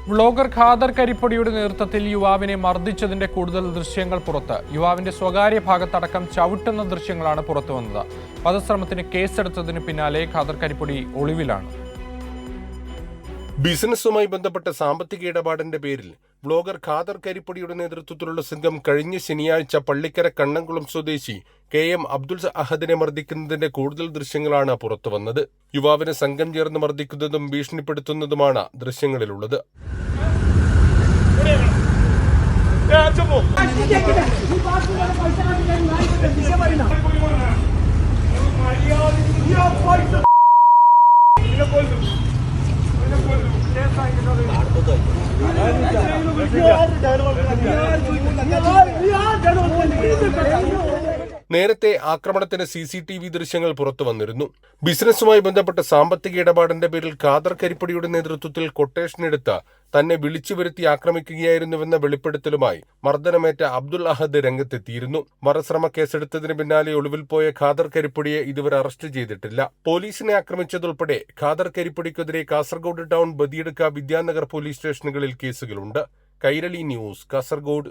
Vlogger Khader കരിപ്പൊടിയുടെ നേതൃത്വത്തിൽ യുവാവിനെ മർദ്ദിച്ചതിന്റെ കൂടുതൽ ദൃശ്യങ്ങൾ പുറത്ത്. യുവാവിന്റെ സ്വകാര്യ ഭാഗത്തടക്കം ചവിട്ടുന്ന ദൃശ്യങ്ങളാണ് പുറത്തുവന്നത്. വധശ്രമത്തിന് കേസെടുത്തതിന് പിന്നാലെ ഖാദർ കരിപ്പൊടി ഒളിവിലാണ്. ബിസിനസ്സുമായി ബന്ധപ്പെട്ട സാമ്പത്തിക ഇടപാടിന്റെ പേരിൽ വ്ളോഗർ ഖാദർ കരിപ്പൊടിയുടെ നേതൃത്വത്തിലുള്ള സംഘം കഴിഞ്ഞ ശനിയാഴ്ച പള്ളിക്കര കണ്ണംകുളം സ്വദേശി KM അബ്ദുൾ അഹദിനെ മർദ്ദിക്കുന്നതിന്റെ കൂടുതൽ ദൃശ്യങ്ങളാണ് പുറത്തുവന്നത്. യുവാവിനെ സംഘം ചേർന്ന് മർദ്ദിക്കുന്നതും ഭീഷണിപ്പെടുത്തുന്നതുമാണ് ദൃശ്യങ്ങളിലുള്ളത്. നേരത്തെ ആക്രമണത്തിന് CCTV ദൃശ്യങ്ങൾ പുറത്തു വന്നിരുന്നു. ബിസിനസ്സുമായി ബന്ധപ്പെട്ട സാമ്പത്തിക ഇടപാടിന്റെ പേരിൽ ഖാദർ കരിപ്പൊടിയുടെ നേതൃത്വത്തിൽ കൊട്ടേഷൻ എടുത്ത് തന്നെ വിളിച്ചു വരുത്തി ആക്രമിക്കുകയായിരുന്നുവെന്ന വെളിപ്പെടുത്തലുമായി മർദ്ദനമേറ്റ അബ്ദുൾ അഹദ് രംഗത്തെത്തിയിരുന്നു. വധശ്രമ കേസെടുത്തതിന് പിന്നാലെ ഒളിവിൽ പോയ ഖാദർ കരിപ്പൊടിയെ ഇതുവരെ അറസ്റ്റ് ചെയ്തിട്ടില്ല. പോലീസിനെ ആക്രമിച്ചതുൾപ്പെടെ ഖാദർ കരിപ്പൊടിക്കെതിരെ കാസർഗോഡ് ടൗൺ, ബദിയടുക്ക, വിദ്യാനഗർ പോലീസ് സ്റ്റേഷനുകളിൽ കേസുകളുണ്ട്. കൈരളി ന്യൂസ്, കാസർഗോഡ്.